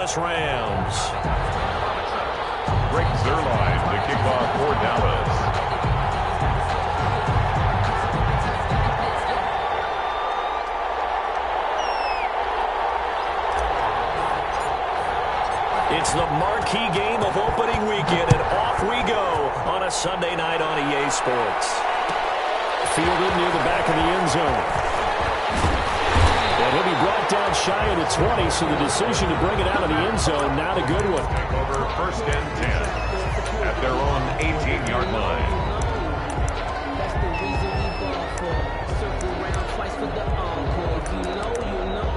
Rams. Greg Zerline, the kickoff for Dallas. It's the marquee game of opening weekend, and off we go on a Sunday night on EA Sports. Fielded near the back of the end zone. And he'll be brought down shy of the 20, so the decision to bring it out of the end zone, not a good one. Over 1st and 10 at their own 18-yard line. That's the reason we ball for. Circle round twice for the encore. If you know, you know.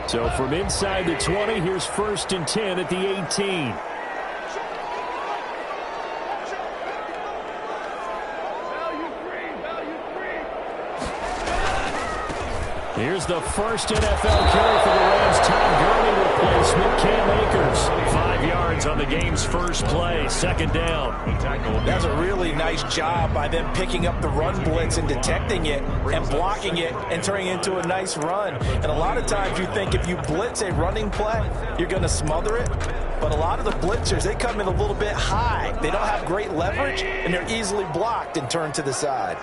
So from inside the 20, here's 1st and 10 at the 18. Here's the first NFL carry for the Rams. Tom Gurley replacement, Cam Akers. 5 yards on the game's first play. 2nd down. That's a really nice job by them picking up the run blitz and detecting it and blocking it and turning it into a nice run. And a lot of times you think if you blitz a running play, you're going to smother it. But a lot of the blitzers, they come in a little bit high. They don't have great leverage, and they're easily blocked and turned to the side.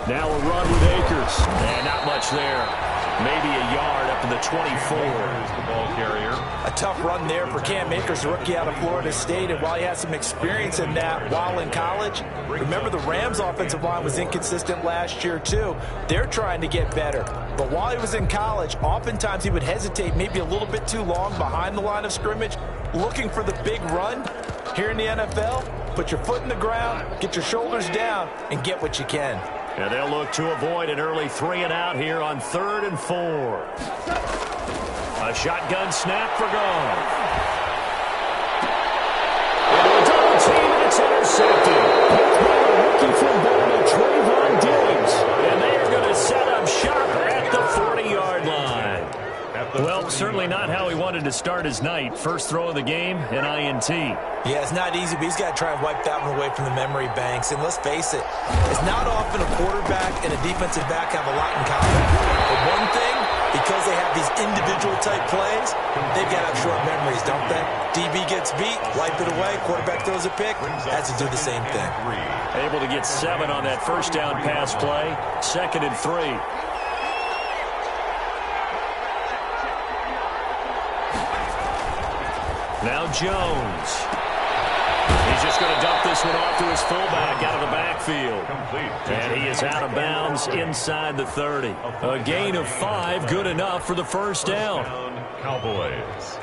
Now a run with Akers. And not much there. Maybe a yard up to the 24. Here's the ball carrier. A tough run there for Cam Akers, rookie out of Florida State. And while he has some experience in that while in college, remember the Rams' offensive line was inconsistent last year too. They're trying to get better. But while he was in college, oftentimes he would hesitate maybe a little bit too long behind the line of scrimmage, looking for the big run. Here in the NFL, put your foot in the ground, get your shoulders down, and get what you can. And they'll look to avoid an early 3 and out here on 3rd and 4. A shotgun snap for Goff. Into a double team, and it's intercepted. Picked by the rookie from Bournemouth, Trayvon Diggs. And they are going to set up shop at the 40-yard line. Well, certainly not how he wanted to start his night. First throw of the game, an INT. Yeah, it's not easy, but he's got to try and wipe that one away from the memory banks. And let's face it, it's not often a quarterback and a defensive back have a lot in common. But one thing, because they have these individual-type plays, they've got to have short memories, don't they? DB gets beat, wipe it away, quarterback throws a pick, has to do the same thing. Able to get 7 on that first down pass play. 2nd and 3. Now Jones. He's just going to dump this one off to his fullback out of the backfield. And he is out of bounds inside the 30. A gain of 5, good enough for the first down. Cowboys.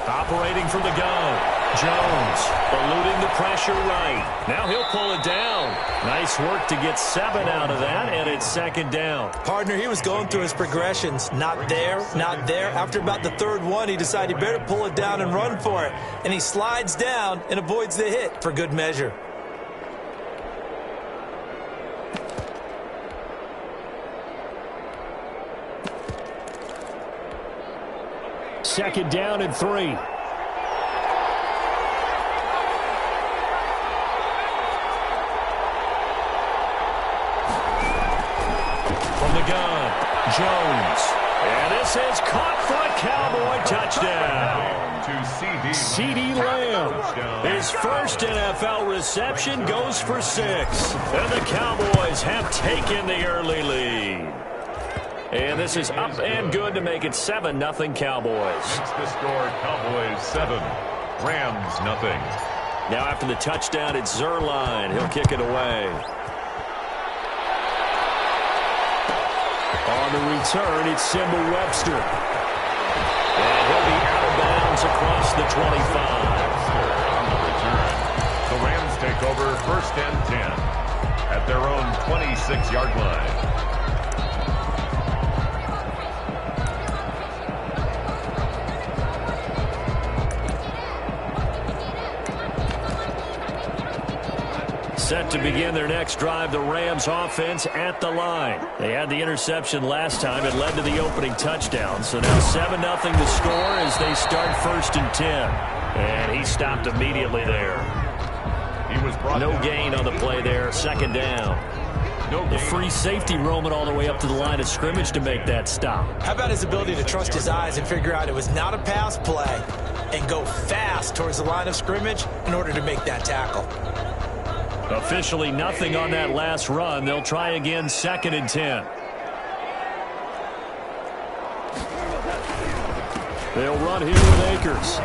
Operating from the gun. Jones eluding the pressure right. Now he'll pull it down. Nice work to get 7 out of that, and it's 2nd down. Partner, he was going through his progressions. Not there, not there. After about the 3rd one, he decided he better pull it down and run for it. And he slides down and avoids the hit for good measure. Second down and 3. From the gun, Jones. And this is caught for a Cowboy touchdown. To CeeDee Lamb. His first NFL reception goes for 6. And the Cowboys have taken the early lead. And this is up and good to make it 7-0 Cowboys. It's the score, Cowboys 7, Rams 0. Now after the touchdown, it's Zerline. He'll kick it away. On the return, it's Simba Webster. And he'll be out of bounds across the 25. On the return, the Rams take over 1st and 10. at their own 26-yard line. Set to begin their next drive, the Rams offense at the line. They had the interception last time. It led to the opening touchdown. So now 7-0 to score as they start 1st and 10. And he stopped immediately there. He was brought no gain on the play there. 2nd down. The free safety roaming all the way up to the line of scrimmage to make that stop. How about his ability to trust his eyes and figure out it was not a pass play and go fast towards the line of scrimmage in order to make that tackle? Officially nothing on that last run. They'll try again, 2nd and 10. They'll run here with Akers.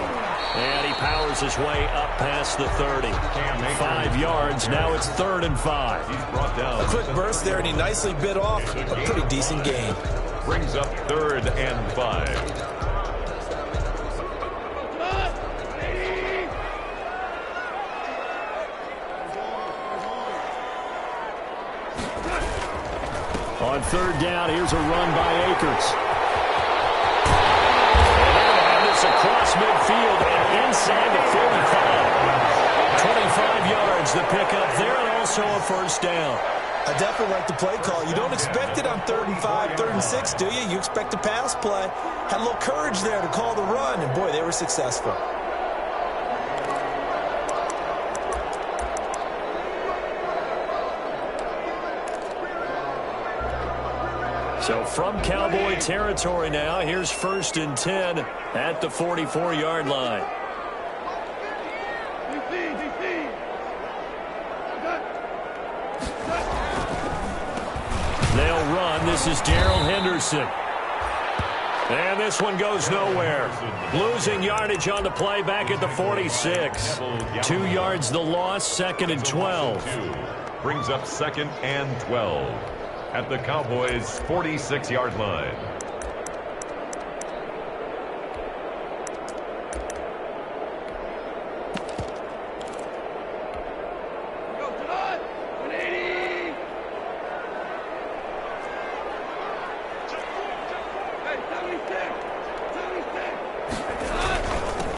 And he powers his way up past the 30. 5 yards. Now it's 3rd and 5. He's brought down. A quick burst there, and he nicely bit off a pretty decent gain. Brings up 3rd and 5. On 3rd down, here's a run by Akers. And this across midfield and inside the 45. 25 yards the pickup there, and also a 1st down. I definitely like the play call. You don't expect it on 3rd and 5, 3rd and 6, do you? You expect a pass play. Had a little courage there to call the run, and boy, they were successful. So from Cowboy territory now, here's 1st and 10 at the 44-yard line. They'll run. This is Darrell Henderson. And this one goes nowhere. Losing yardage on the play back at the 46. 2 yards the loss, 2nd and 12. Brings up 2nd and 12. At the Cowboys' 46-yard line.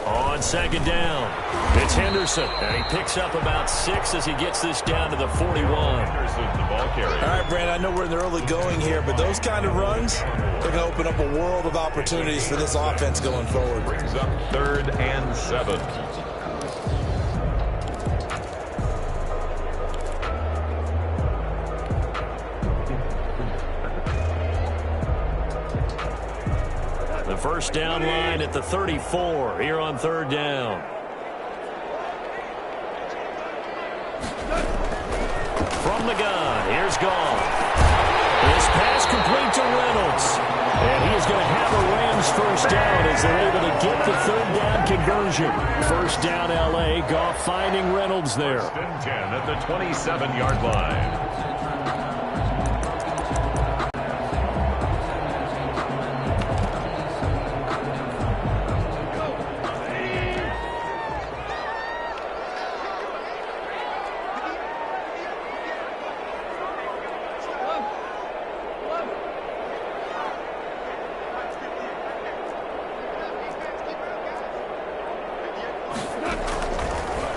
On 2nd down, it's Henderson, and he picks up about 6 as he gets this down to the 41. Henderson, the ball carrier. All right, Brandon, I know we're in the early going here, but those kind of runs, they're going to open up a world of opportunities for this offense going forward. Brings up 3rd and 7. The 1st down line at the 34 here on 3rd down. From the gun, here's Goff. This pass complete to Reynolds. And he is going to have a Rams 1st down as they're able to get the 3rd down conversion. 1st down L.A., Goff finding Reynolds there. 1st and 10 at the 27-yard line.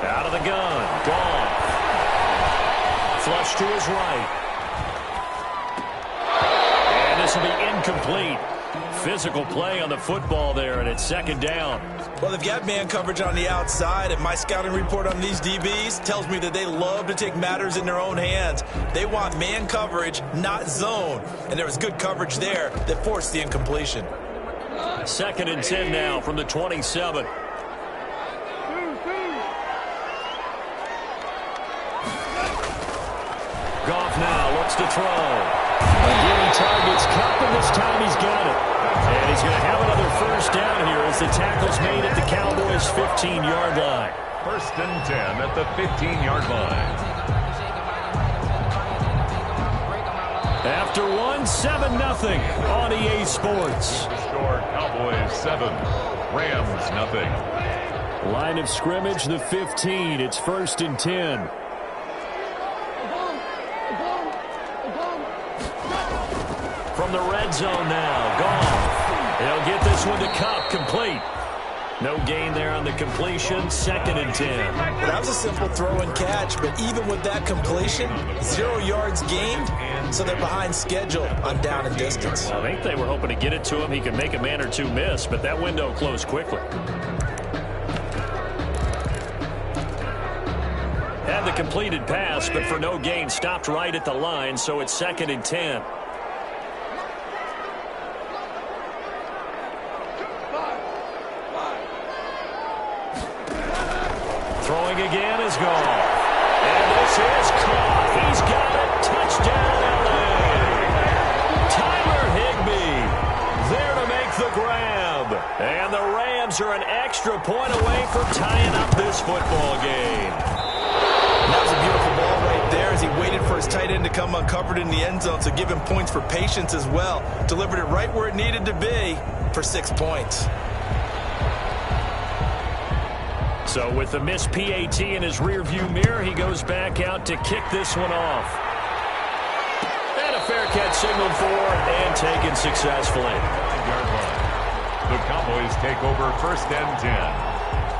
Out of the gun, Goff. Flush to his right. And this will be incomplete. Physical play on the football there, and it's 2nd down. Well, they've got man coverage on the outside, and my scouting report on these DBs tells me that they love to take matters in their own hands. They want man coverage, not zone. And there was good coverage there that forced the incompletion. 2nd and 10 now from the 27. Goff now looks to throw. Again, targets Cup, and this time he's got it. And he's going to have another 1st down here as the tackle's made at the Cowboys' 15-yard line. 1st and 10 at the 15-yard line. After one, 7-0 on EA Sports. The score, Cowboys 7, Rams nothing. Line of scrimmage, the 15. It's 1st and 10. From the red zone now, Goff. He'll get this one to Cup, complete. No gain there on the completion, 2nd and 10. Well, that was a simple throw and catch, but even with that completion, 0 yards gained, so they're behind schedule on down and distance. I think they were hoping to get it to him. He could make a man or two miss, but that window closed quickly. Had the completed pass, but for no gain, stopped right at the line, so it's 2nd and 10. Throwing again is gone. And this is caught. He's got it. Touchdown, LA. Tyler Higbee there to make the grab. And the Rams are an extra point away from tying up this football game. That was a beautiful ball right there as he waited for his tight end to come uncovered in the end zone, so give him points for patience as well. Delivered it right where it needed to be for 6 points. So with the missed PAT in his rearview mirror, he goes back out to kick this one off. And a fair catch signaled for and taken successfully. 5-yard line. The Cowboys take over 1st and 10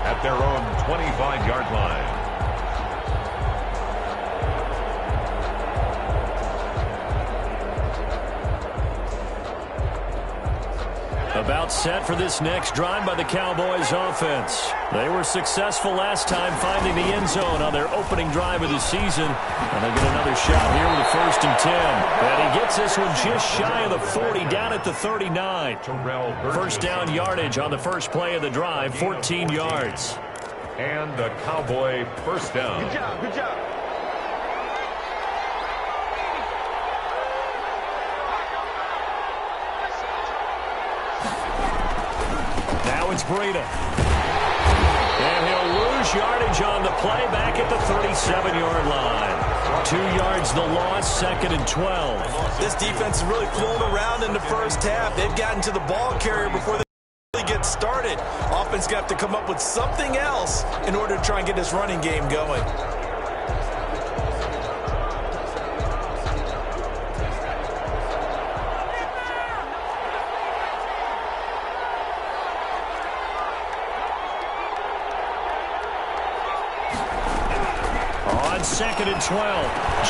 at their own 25-yard line. About set for this next drive by the Cowboys offense. They were successful last time finding the end zone on their opening drive of the season. And they get another shot here with a 1st and 10. And he gets this one just shy of the 40, down at the 39. First down yardage on the first play of the drive, 14 yards. And the Cowboy first down. Good job, good job. It's Breida. And he'll lose yardage on the play back at the 37-yard line. 2 yards the loss, 2nd and 12. This defense is really flown around in the first half. They've gotten to the ball carrier before they really get started. Offense got to come up with something else in order to try and get this running game going. On 2nd and 12,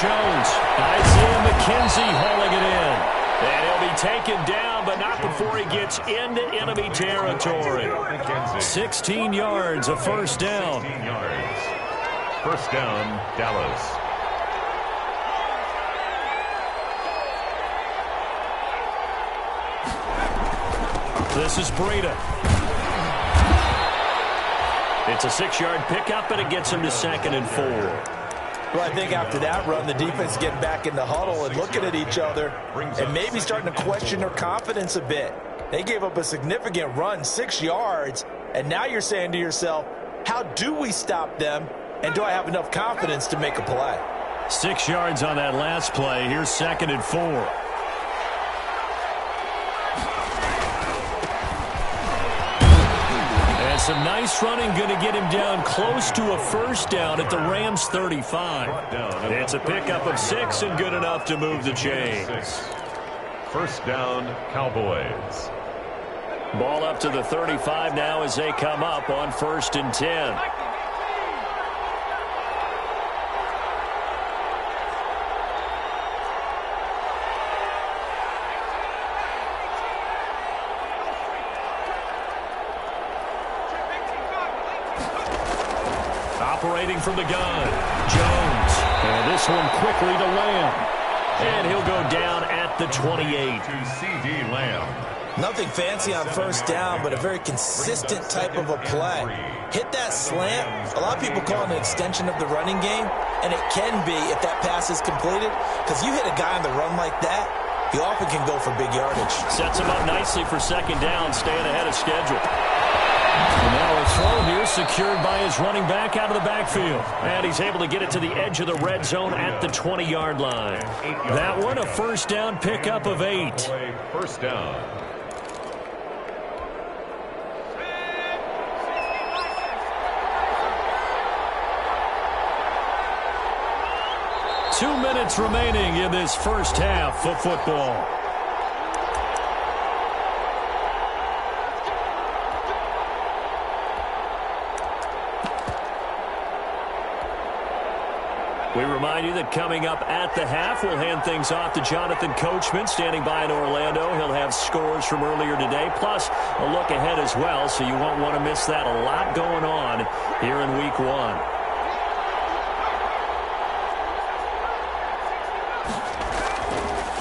Jones, Isaiah McKenzie hauling it in. And he'll be taken down, but not before he gets into enemy territory. 16 yards, a first down. 16 yards. First down, Dallas. This is Breida. It's a 6-yard pickup, and it gets him to 2nd and 4. Well, I think after that run, the defense getting back in the huddle and looking at each other and maybe starting to question their confidence a bit. They gave up a significant run, 6 yards, and now you're saying to yourself, how do we stop them, and do I have enough confidence to make a play? 6 yards on that last play. Here's 2nd and 4. Some nice running, going to get him down close to a first down at the Rams 35. It's a pickup of 6 and good enough to move the chains. First down, Cowboys. Ball up to the 35 now as they come up on 1st and 10. Operating from the gun, Jones. And this one quickly to Lamb. And he'll go down at the 28. To C.D. Lamb. Nothing fancy on first down, but a very consistent type of a play. Hit that slant. A lot of people call it an extension of the running game, and it can be if that pass is completed, because you hit a guy on the run like that, he often can go for big yardage. Sets him up nicely for 2nd down, staying ahead of schedule. And now a throw here secured by his running back out of the backfield. And he's able to get it to the edge of the red zone at the 20-yard line. That one a first down pickup of 8. First down. 2 minutes remaining in this first half of football. We remind you that coming up at the half, we'll hand things off to Jonathan Coachman, standing by in Orlando. He'll have scores from earlier today, plus a look ahead as well, so you won't want to miss that. A lot going on here in Week 1.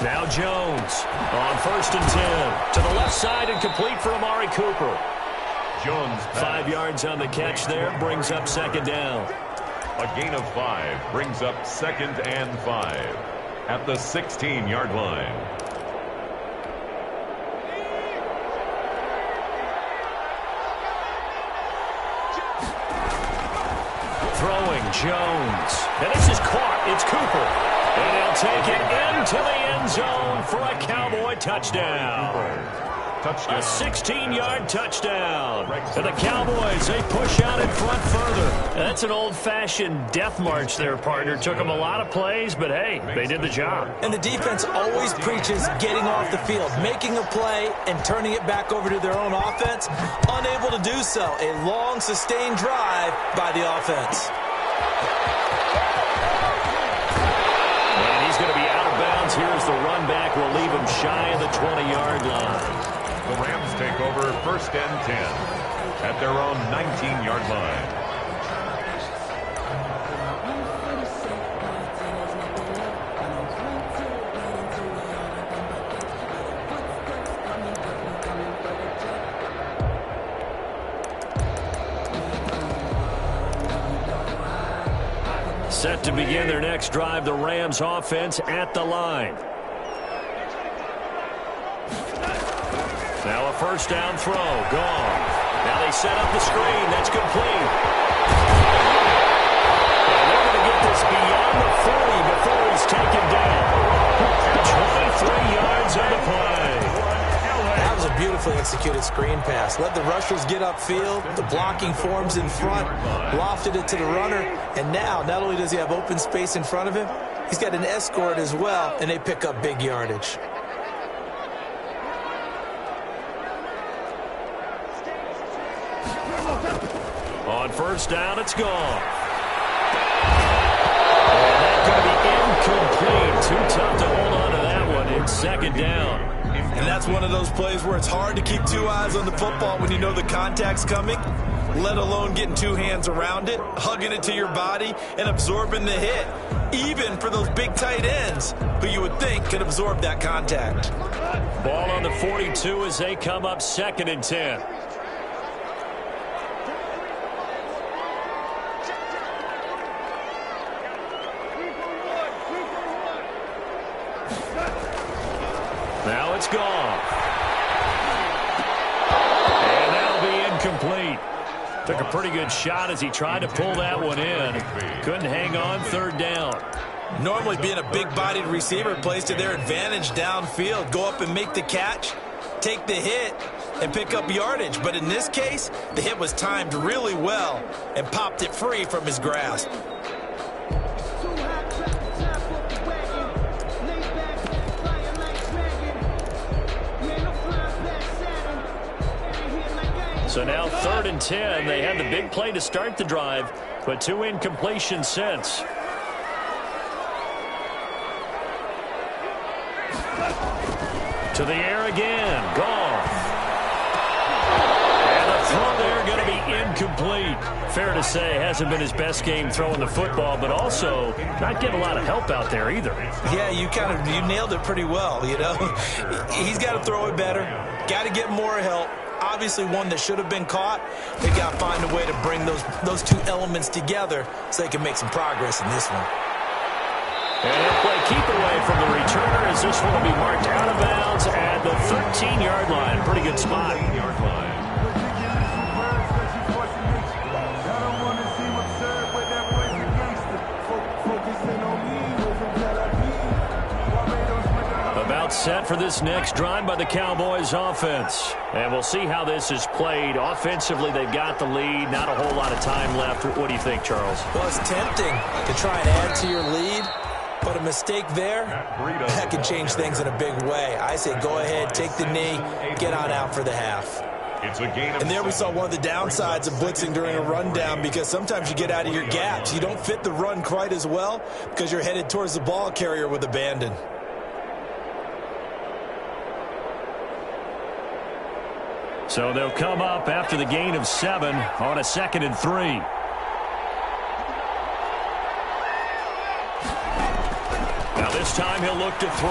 Now Jones on 1st and 10. To the left side and complete for Amari Cooper. Jones 5 yards on the catch there, brings up 2nd down. A gain of 5 brings up 2nd and 5 at the 16-yard line. Throwing Jones. And this is caught. It's Cooper. And he'll take it into the end zone for a Cowboy touchdown. A 16-yard touchdown. And the Cowboys, they push out in front further. That's an old-fashioned death march there, partner. Took them a lot of plays, but hey, they did the job. And the defense always preaches getting off the field, making a play, and turning it back over to their own offense. Unable to do so. A long, sustained drive by the offense. And he's going to be out of bounds. Here's the run back. We'll leave him shy of the 20-yard line. The Rams take over 1st and 10 at their own 19-yard line. Set to begin their next drive, the Rams offense at the line. Now a 1st down throw, gone. Now they set up the screen, that's complete. And they're going to get this beyond the 40 before he's taken down. 23 yards on the play. That was a beautifully executed screen pass. Let the rushers get upfield. The blocking forms in front. Lofted it to the runner. And now, not only does he have open space in front of him, he's got an escort as well, and they pick up big yardage. On 1st down, it's gone. And that's going to be incomplete. Too tough to hold on to that one. It's 2nd down. And that's one of those plays where it's hard to keep 2 eyes on the football when you know the contact's coming, let alone getting 2 hands around it, hugging it to your body, and absorbing the hit, even for those big tight ends who you would think could absorb that contact. Ball on the 42 as they come up 2nd and 10. Now it's gone. And that'll be incomplete. Took a pretty good shot as he tried to pull that one in. Couldn't hang on, 3rd down. Normally being a big-bodied receiver plays to their advantage downfield. Go up and make the catch, take the hit, and pick up yardage. But in this case, the hit was timed really well and popped it free from his grasp. So now 3rd and 10. They had the big play to start the drive, but 2 incompletions since. To the air again. Gone. And the throw there going to be incomplete. Fair to say, hasn't been his best game throwing the football, but also not getting a lot of help out there either. Yeah, you nailed it pretty well, you know. He's got to throw it better. Got to get more help. Obviously one that should have been caught. They got to find a way to bring those 2 elements together so they can make some progress in this one. And he'll play keep away from the returner as this one will be marked out of bounds at the 13-yard line. Pretty good spot. About set for this next drive by the Cowboys offense. And we'll see how this is played. Offensively, they've got the lead. Not a whole lot of time left. What do you think, Charles? Well, it's tempting to try and add to your lead. But a mistake there, that can change things in a big way. I say go ahead, take the knee, get on out for the half. It's a gain of And there we saw one of the downsides of blitzing during a rundown, because sometimes you get out of your gaps. You don't fit the run quite as well because you're headed towards the ball carrier with abandon. So they'll come up after the gain of 7 on a 2nd and 3. Now this time he'll look to throw.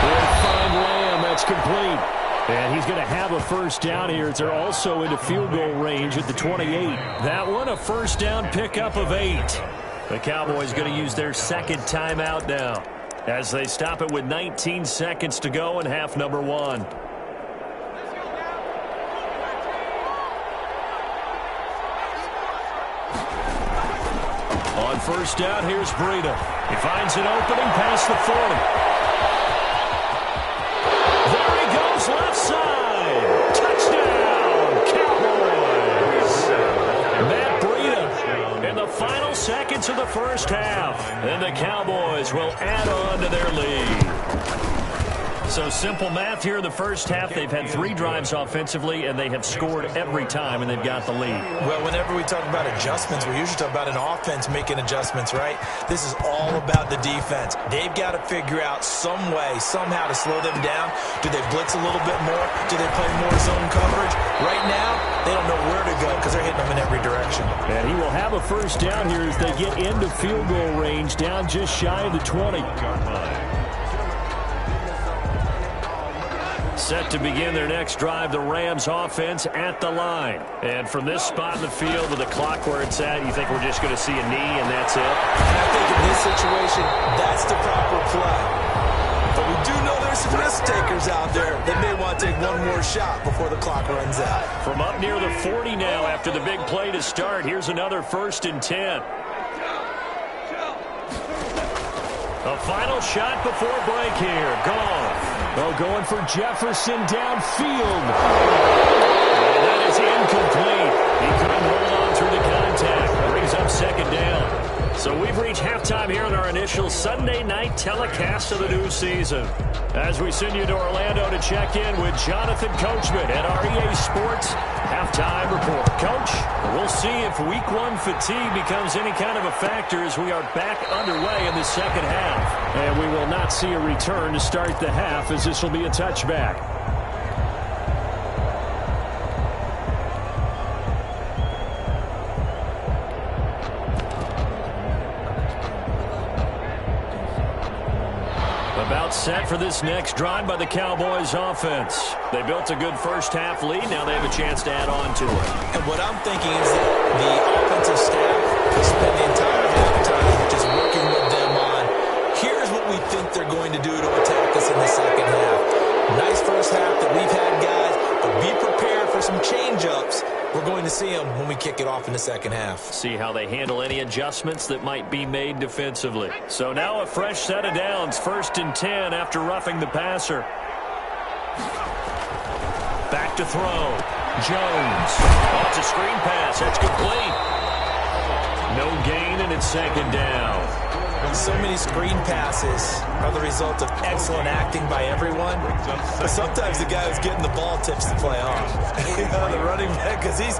He'll find Lamb. That's complete. And he's going to have a first down here as they're also into field goal range at the 28. That one a first down pickup of 8. The Cowboys going to use their second timeout now as they stop it with 19 seconds to go in half number 1. On first down, here's Breida. He finds an opening past the 40. There he goes, left side. Touchdown, Cowboys. Matt Breida in the final seconds of the first half. And the Cowboys will add on to their lead. So simple math here in the first half. They've had 3 drives offensively, and they have scored every time, and they've got the lead. Well, whenever we talk about adjustments, we usually talk about an offense making adjustments, right? This is all about the defense. They've got to figure out some way, somehow to slow them down. Do they blitz a little bit more? Do they play more zone coverage? Right now, they don't know where to go because they're hitting them in every direction. And he will have a first down here as they get into field goal range, down just shy of the 20. Set to begin their next drive, the Rams offense at the line. And from this spot in the field with the clock where it's at, you think we're just going to see a knee and that's it? And I think in this situation, that's the proper play. But we do know there's some risk takers out there that may want to take one more shot before the clock runs out. From up near the 40 now after the big play to start, here's another 1st and 10. A final shot before break here. Gone. Oh, going for Jefferson downfield. And that is incomplete. He couldn't hold on through the contact. Brings up 2nd down. So we've reached halftime here in our initial Sunday night telecast of the new season. As we send you to Orlando to check in with Jonathan Coachman at our EA Sports Halftime Report. Coach, we'll see if Week 1 fatigue becomes any kind of a factor as we are back underway in the second half. And we will not see a return to start the half as this will be a touchback. About set for this next drive by the Cowboys offense. They built a good first half lead. Now they have a chance to add on to it. And what I'm thinking is that the offensive staff spent the entire halftime just working with them on, here's what we think they're going to do to attack us in the second half. Nice first half that we've had, guys, but be prepared for some change-ups. We're going to see them when we kick it off in the second half. See how they handle any adjustments that might be made defensively. So now a fresh set of downs, 1st and 10 after roughing the passer. Back to throw. Jones. Oh, it's a screen pass. That's complete. No gain, and it's 2nd down. So many screen passes are the result of excellent acting by everyone. But sometimes the guy who's getting the ball tips the play off. The running back, because he's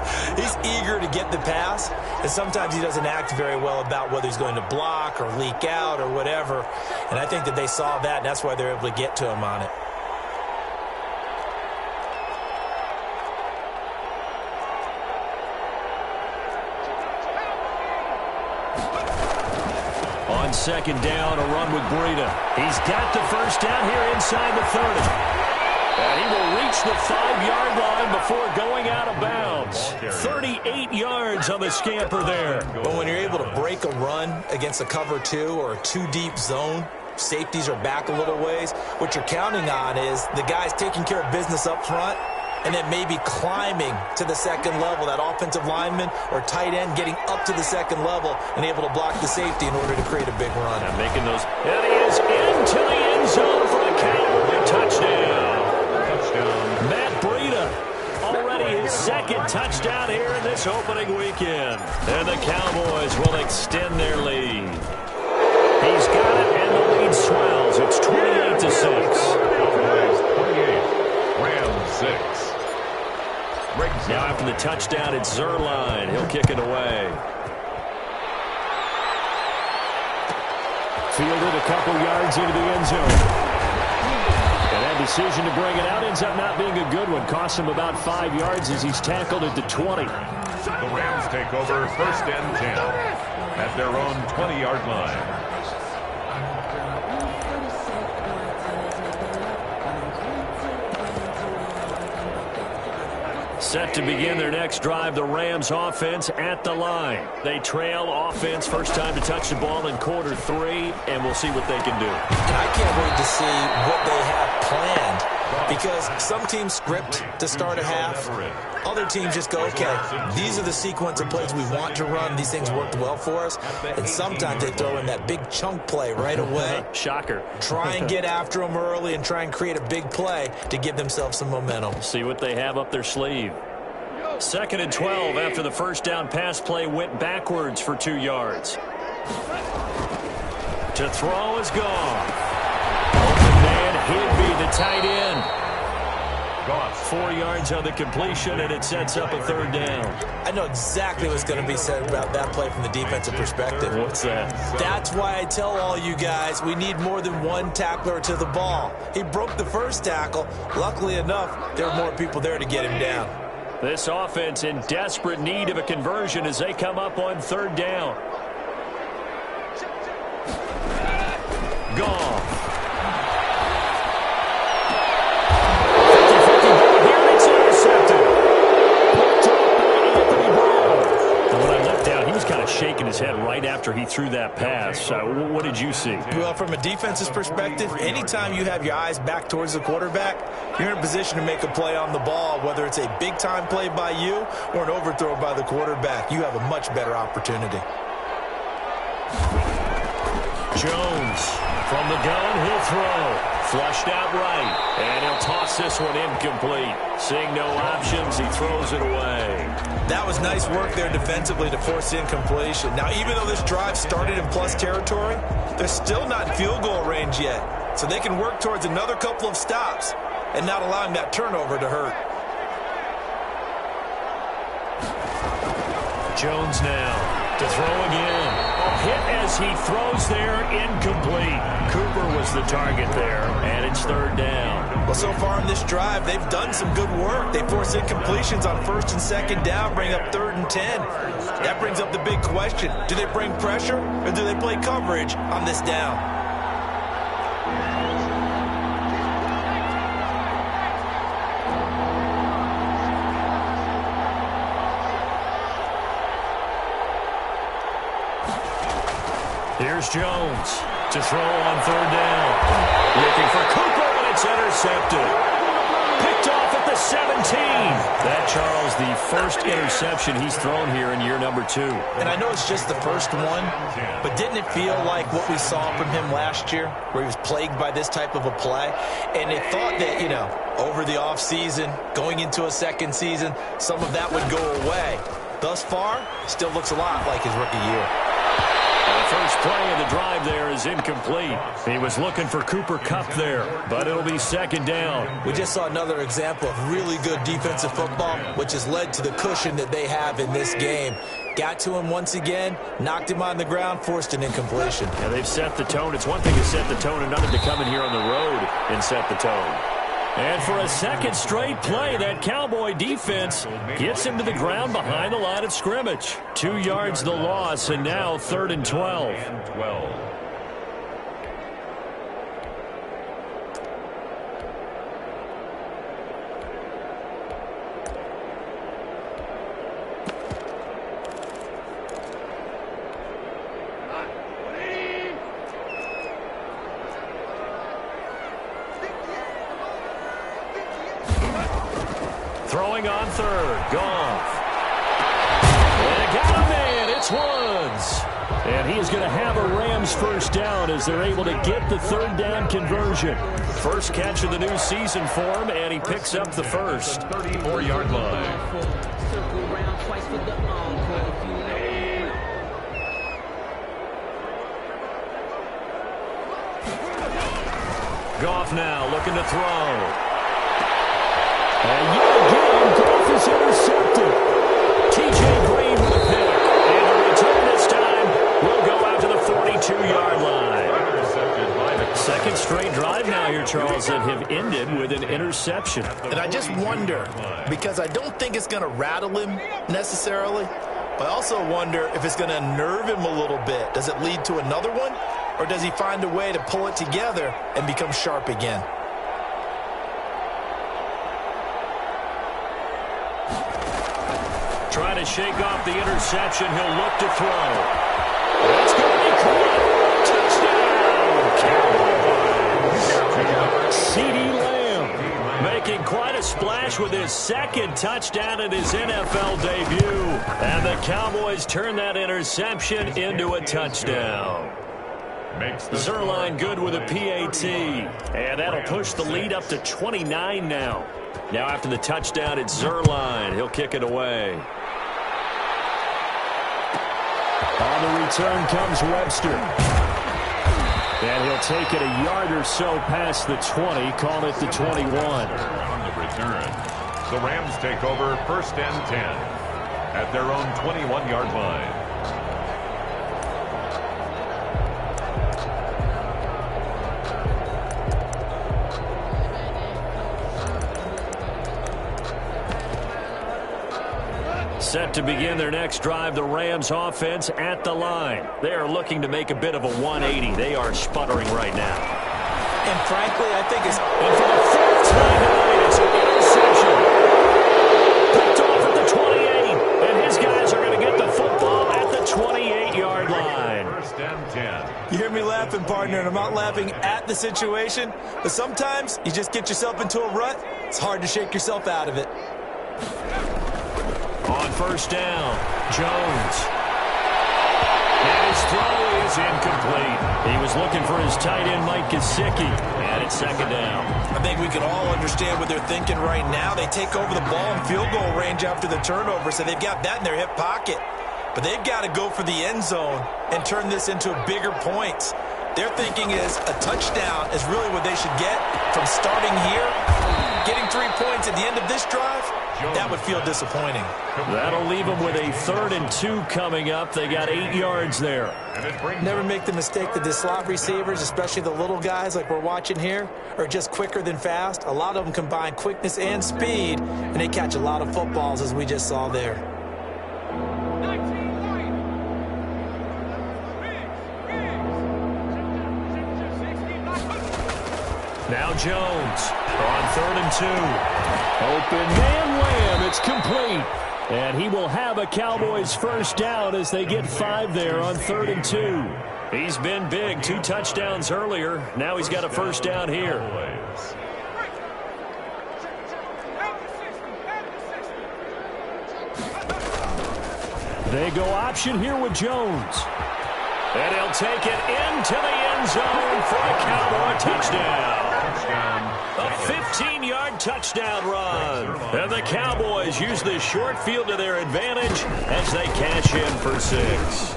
eager to get the pass, and sometimes he doesn't act very well about whether he's going to block or leak out or whatever. And I think that they saw that, and that's why they're able to get to him on it. On 2nd down, a run with Breida. He's got the first down here inside the 30. And he will reach the 5-yard line before going out of bounds. 38 yards on the scamper there. But when you're able to break a run against a cover 2 or a 2-deep zone, safeties are back a little ways. What you're counting on is the guys taking care of business up front and then maybe climbing to the second level, that offensive lineman or tight end getting up to the second level and able to block the safety in order to create a big run. And making those. And he is into the end zone for the Cowboys. Touchdown. Matt Breida, already his 2nd touchdown here in this opening weekend. And the Cowboys will extend their lead. He's marking the touchdown. It's Zerline. He'll kick it away. Fielded a couple yards into the end zone. And that decision to bring it out ends up not being a good one. Costs him about 5 yards as he's tackled at the 20. The Rams take over 1st and 10 at their own 20-yard line. Set to begin their next drive, the Rams offense at the line. They trail offense, first time to touch the ball in quarter 3, and we'll see what they can do. And I can't wait to see what they have planned, because some teams script to start a half. Other teams just go, okay, these are the sequence of plays we want to run. These things worked well for us. And sometimes they throw in that big chunk play right away. Shocker. Try and get after them early and try and create a big play to give themselves some momentum. See what they have up their sleeve. 2nd and 12 after the first down pass play went backwards for 2 yards. To throw is gone. Open man, Higby, the tight end. 4 yards on the completion, and it sets up a 3rd down. I know exactly what's going to be said about that play from the defensive perspective. What's that? That's why I tell all you guys we need more than one tackler to the ball. He broke the first tackle. Luckily enough, there were more people there to get him down. This offense in desperate need of a conversion as they come up on 3rd down. Goff. Shaking his head right after he threw that pass. What did you see? Well, from a defense's perspective, anytime you have your eyes back towards the quarterback, you're in a position to make a play on the ball, whether it's a big-time play by you or an overthrow by the quarterback. You have a much better opportunity. Jones from the gun, he'll throw. Flushed out right, and he'll toss this one incomplete. Seeing no options, he throws it away. That was nice work there defensively to force incompletion. Now, even though this drive started in plus territory, they're still not in field goal range yet. So they can work towards another couple of stops and not allowing that turnover to hurt. Jones now to throw again. A hit as he throws there, incomplete. Cooper was the target there, and it's 3rd down. Well, so far in this drive, they've done some good work. They force incompletions on 1st and 2nd down, bring up 3rd and 10. That brings up the big question. Do they bring pressure, or do they play coverage on this down? Here's Jones to throw on 3rd down. Looking for Cooper, and it's intercepted. Picked off at the 17. That, Charles, the first interception he's thrown here in year number 2. And I know it's just the first one, but didn't it feel like what we saw from him last year, where he was plagued by this type of a play? And they thought that, over the offseason, going into a 2nd season, some of that would go away. Thus far, still looks a lot like his rookie year. The first play of the drive there is incomplete. He was looking for Cooper Kupp there, but it'll be 2nd down. We just saw another example of really good defensive football, which has led to the cushion that they have in this game. Got to him once again, knocked him on the ground, forced an incompletion. Yeah, they've set the tone. It's one thing to set the tone, another to come in here on the road and set the tone. And for a 2nd straight play, that Cowboy defense gets him to the ground behind the line of scrimmage. 2 yards the loss, and now 3rd and 12. Throwing on 3rd, Goff. And got a man, it's Woods. And he is going to have a Rams first down as they're able to get the 3rd down conversion. First catch of the new season for him, and he picks up the first. 34-yard line. Circle round twice for the encore. Goff now looking to throw. And yet again, handoff is intercepted. T.J. Green with a pick. And the return this time will go out to the 42-yard line. Second straight drive now here, Charles, that have ended with an interception. And I just wonder, because I don't think it's going to rattle him necessarily, but I also wonder if it's going to unnerve him a little bit. Does it lead to another one, or does he find a way to pull it together and become sharp again? Trying to shake off the interception. He'll look to throw. That's going to be caught. Touchdown, Cowboys. CeeDee Lamb making quite a splash with his second touchdown in his NFL debut. And the Cowboys turn that interception into a touchdown. Zuerlein good with a PAT. And that'll push the lead up to 29 now. Now after the touchdown, it's Zuerlein. He'll kick it away. On the return comes Webster. And he'll take it a yard or so past the 20, call it the 21. On the return, the Rams take over 1st and 10 at their own 21-yard line. Set to begin their next drive, the Rams offense at the line. They are looking to make a bit of a 180. They are sputtering right now. And frankly, I think it's... And for the fourth time tonight, it's an interception. Picked off at the 28. And his guys are going to get the football at the 28-yard line. 1st and 10. You hear me laughing, partner, and I'm not laughing at the situation, but sometimes you just get yourself into a rut. It's hard to shake yourself out of it. On 1st down, Jones. And his throw is incomplete. He was looking for his tight end, Mike Gesicki. And it's 2nd down. I think we can all understand what they're thinking right now. They take over the ball in field goal range after the turnover, so they've got that in their hip pocket. But they've got to go for the end zone and turn this into bigger points. Their thinking is a touchdown is really what they should get from starting here. Getting 3 points at the end of this drive, that would feel disappointing. That'll leave them with a 3rd and 2 coming up. They got 8 yards there. Never make the mistake that the slot receivers, especially the little guys like we're watching here, are just quicker than fast. A lot of them combine quickness and speed, and they catch a lot of footballs, as we just saw there. Now Jones on 3rd and 2. Open man Lamb. It's complete. And he will have a Cowboys 1st down as they get 5 there on 3rd and 2. He's been big. 2 touchdowns earlier. Now he's got a 1st down here. They go option here with Jones. And he'll take it into the end zone for a Cowboy touchdown. A 15-yard touchdown run. And the Cowboys use this short field to their advantage as they cash in for 6.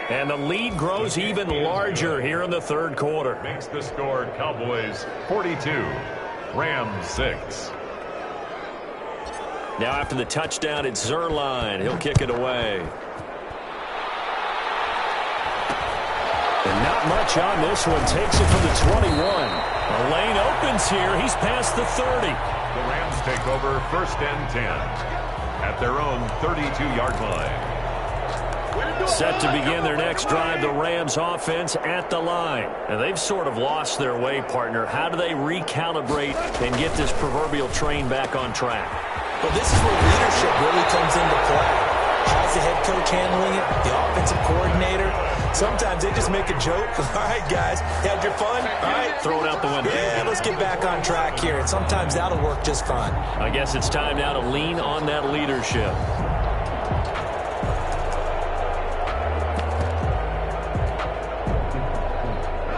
And the lead grows even larger here in the 3rd quarter. Makes the score Cowboys 42, Rams 6. Now after the touchdown, it's Zuerlein. He'll kick it away. And not much on this one. Takes it from the 21. The lane opens here. He's past the 30. The Rams take over 1st and 10 at their own 32-yard line. Set to begin their next drive, the Rams offense at the line. And they've sort of lost their way, partner. How do they recalibrate and get this proverbial train back on track? Well, this is where leadership really comes into play. How's the head coach handling it? The offensive coordinator? Sometimes they just make a joke. All right, guys, had your fun? All right. Throw it out the window. Yeah, let's get back on track here. And sometimes that'll work just fine. I guess it's time now to lean on that leadership.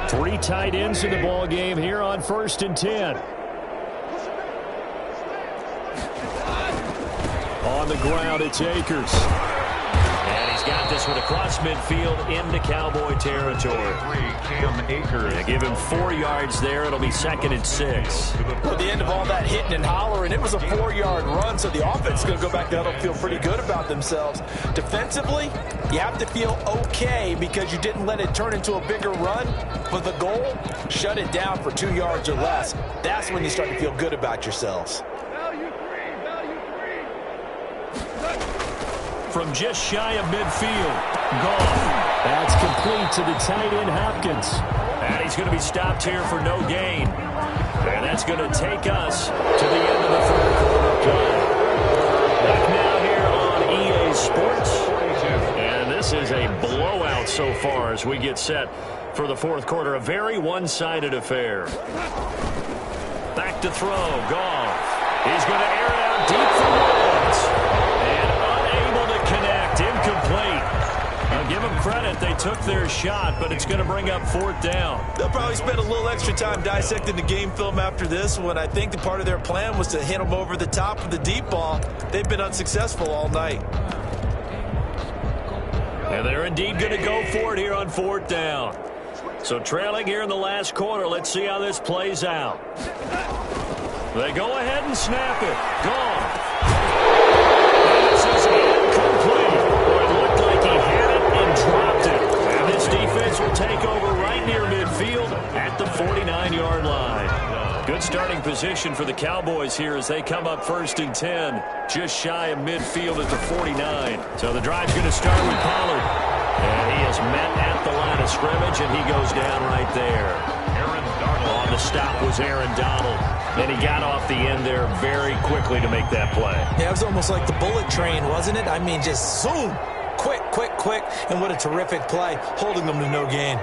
Three tight ends in the ball game here on 1st and 10. On the ground, it's Akers. And he's He's got this one across midfield into Cowboy territory. They give him 4 yards there. It'll be 2nd and 6. Well, the end of all that hitting and hollering, it was a 4-yard run, so the offense is going to go back there and feel pretty good about themselves. Defensively, you have to feel okay because you didn't let it turn into a bigger run. But the goal, shut it down for 2 yards or less. That's when you start to feel good about yourselves. From just shy of midfield, Goff. That's complete to the tight end, Hopkins. And he's going to be stopped here for no gain. And that's going to take us to the end of the 3rd quarter play. Back now here on EA Sports. And this is a blowout so far as we get set for the 4th quarter. A very one-sided affair. Back to throw, Goff. He's going to air it out deep for Woods. Connect, incomplete. I'll give them credit. They took their shot, but it's going to bring up 4th down. They'll probably spend a little extra time dissecting the game film after this one. I think the part of their plan was to hit them over the top of the deep ball. They've been unsuccessful all night. And they're indeed going to go for it here on 4th down. So trailing here in the last quarter. Let's see how this plays out. They go ahead and snap it. Gone. This is incomplete. Boy, it looked like he had it and dropped it. And this defense will take over right near midfield at the 49-yard line. Good starting position for the Cowboys here as they come up 1st and 10. Just shy of midfield at the 49. So the drive's going to start with Pollard. And he is met at the line of scrimmage, and he goes down right there. On the stop was Aaron Donald. And he got off the end there very quickly to make that play. Yeah, it was almost like the bullet train, wasn't it? I mean, just zoom. Quick, quick, quick. And what a terrific play, holding them to no gain.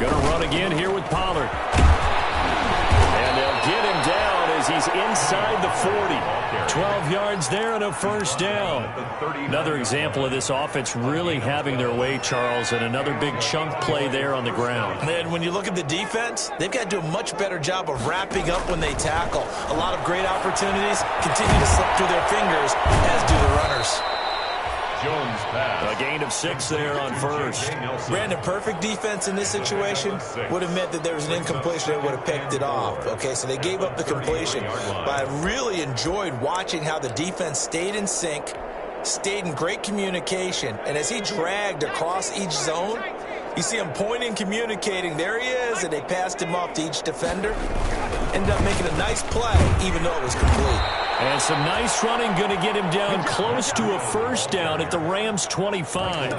Going to run again here with Pollard. And they'll get him down as he's inside the 40. 12 yards there and a 1st down. Another example of this offense really having their way, Charles, and another big chunk play there on the ground. And when you look at the defense, they've got to do a much better job of wrapping up when they tackle. A lot of great opportunities continue to slip through their fingers, as do the runners. Jones pass. A gain of 6 there on 1st. Brandon, perfect defense in this situation would have meant that there was an incompletion that would have picked it off. Okay, so they gave up the completion. But I really enjoyed watching how the defense stayed in sync, stayed in great communication. And as he dragged across each zone, you see him pointing, communicating. There he is, and they passed him off to each defender. Ended up making a nice play, even though it was complete. And some nice running going to get him down close to a 1st down at the Rams 25.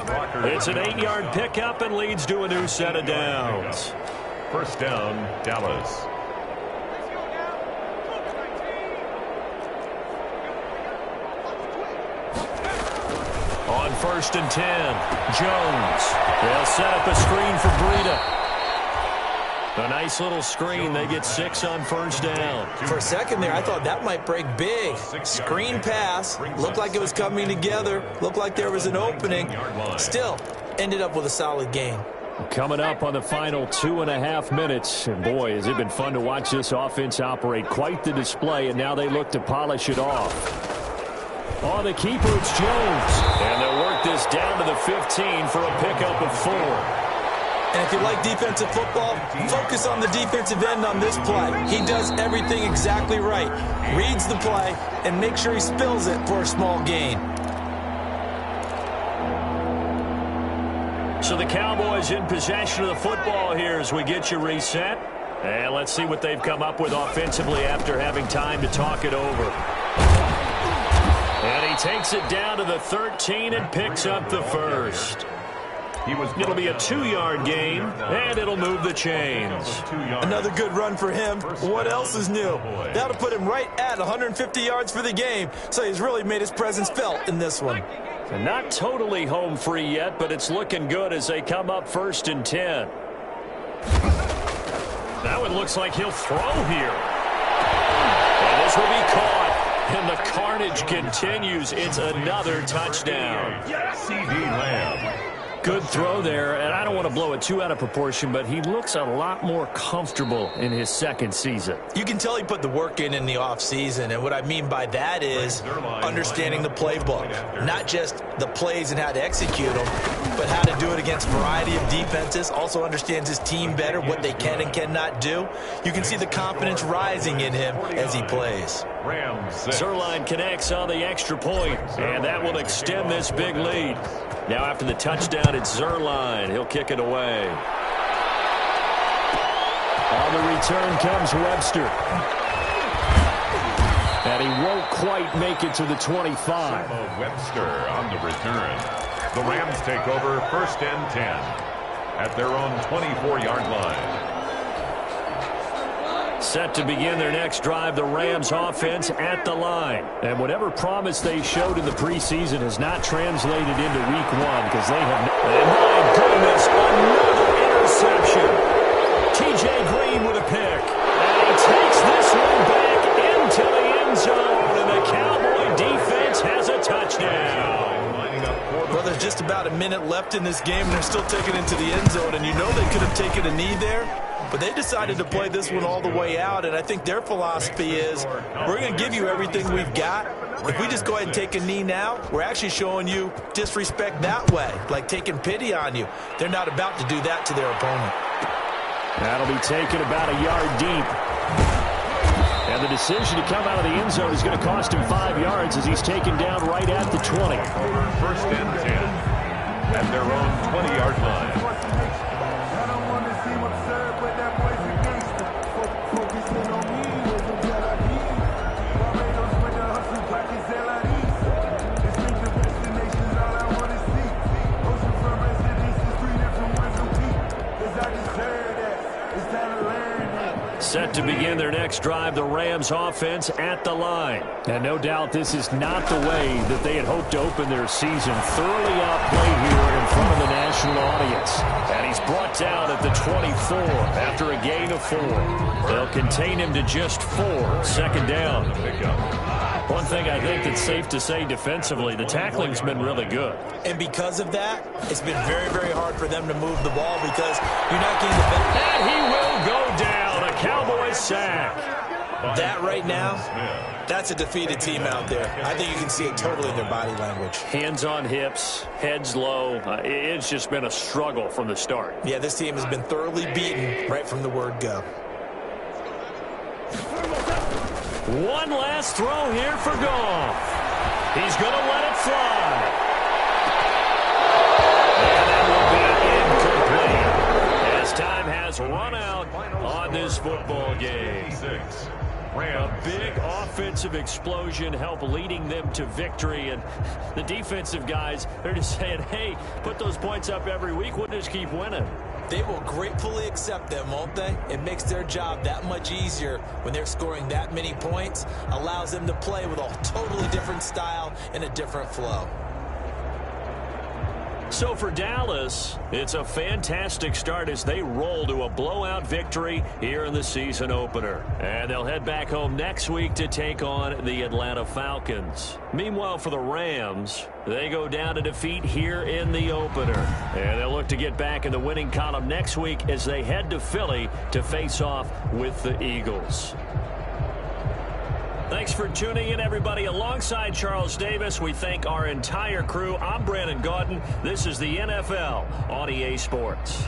It's an 8-yard pickup and leads to a new set of downs. 1st down, Dallas. On 1st and 10, Jones. They'll set up a screen for Breida. A nice little screen. They get 6 on 1st down. For a second there, I thought that might break big. Screen pass. Looked like it was coming together. Looked like there was an opening. Still, ended up with a solid gain. Coming up on the final 2.5 minutes. And boy, has it been fun to watch this offense operate. Quite the display, and now they look to polish it off. On the keeper, it's Jones. And they'll work this down to the 15 for a pickup of 4. And if you like defensive football, focus on the defensive end on this play. He does everything exactly right. Reads the play and makes sure he spills it for a small gain. So the Cowboys in possession of the football here as we get you reset. And let's see what they've come up with offensively after having time to talk it over. And he takes it down to the 13 and picks up the 1st. It'll be a 2-yard gain, and it'll move the chains. Another good run for him. What else is new? That'll put him right at 150 yards for the game, so he's really made his presence felt in this one. And not totally home free yet, but it's looking good as they come up 1st and 10. That one looks like he'll throw here. And this will be caught, and the carnage continues. It's another touchdown. C.D. Lamb. Good throw there, and I don't want to blow it too out of proportion, but he looks a lot more comfortable in his second season. You can tell he put the work in the offseason, and what I mean by that is understanding the playbook. Not just the plays and how to execute them, but how to do it against a variety of defenses. Also understands his team better, what they can and cannot do. You can see the confidence rising in him as he plays. Zerline connects on the extra point, and that will extend this big lead. Now after the touchdown, it's Zerline. He'll kick it away. On the return comes Webster. And he won't quite make it to the 25. Webster on the return. The Rams take over 1st and 10 at their own 24-yard line. Set to begin their next drive, the Rams offense at the line. And whatever promise they showed in the preseason has not translated into week 1 because they have... And my goodness, another interception. T.J. Green with a pick. And he takes this one back into the end zone. And the Cowboy defense has a touchdown. Well, there's just about a minute left in this game, and they're still taking it into the end zone. And you know they could have taken a knee there. But they decided to play this one all the way out, and I think their philosophy is we're going to give you everything we've got. If we just go ahead and take a knee now, we're actually showing you disrespect that way, like taking pity on you. They're not about to do that to their opponent. That'll be taken about a yard deep. And the decision to come out of the end zone is going to cost him 5 yards as he's taken down right at the 20. 1st and 10 at their own 20-yard line. Set to begin their next drive, the Rams offense at the line. And no doubt this is not the way that they had hoped to open their season. Thoroughly outplayed here in front of the national audience. And he's brought down at the 24 after a gain of 4. They'll contain him to just 4. 2nd down. One thing I think that's safe to say defensively, the tackling's been really good. And because of that, it's been very, very hard for them to move the ball because you're not getting the best. And he will go down. A Cowboys sack. That right now, that's a defeated team out there. I think you can see it totally in their body language. Hands on hips, heads low. It's just been a struggle from the start. Yeah, this team has been thoroughly beaten right from the word go. One last throw here for Goff. He's going to let it fly. And that will be incomplete as time has run out on this football game. A big offensive explosion helped leading them to victory, and the defensive guys, they're just saying, hey, put those points up every week, we'll just keep winning. They will gratefully accept them, won't they? It makes their job that much easier when they're scoring that many points, allows them to play with a totally different style and a different flow. So for Dallas, it's a fantastic start as they roll to a blowout victory here in the season opener. And they'll head back home next week to take on the Atlanta Falcons. Meanwhile, for the Rams, they go down to defeat here in the opener. And they'll look to get back in the winning column next week as they head to Philly to face off with the Eagles. Thanks for tuning in, everybody. Alongside Charles Davis, we thank our entire crew. I'm Brandon Gaudin. This is the NFL on EA Sports.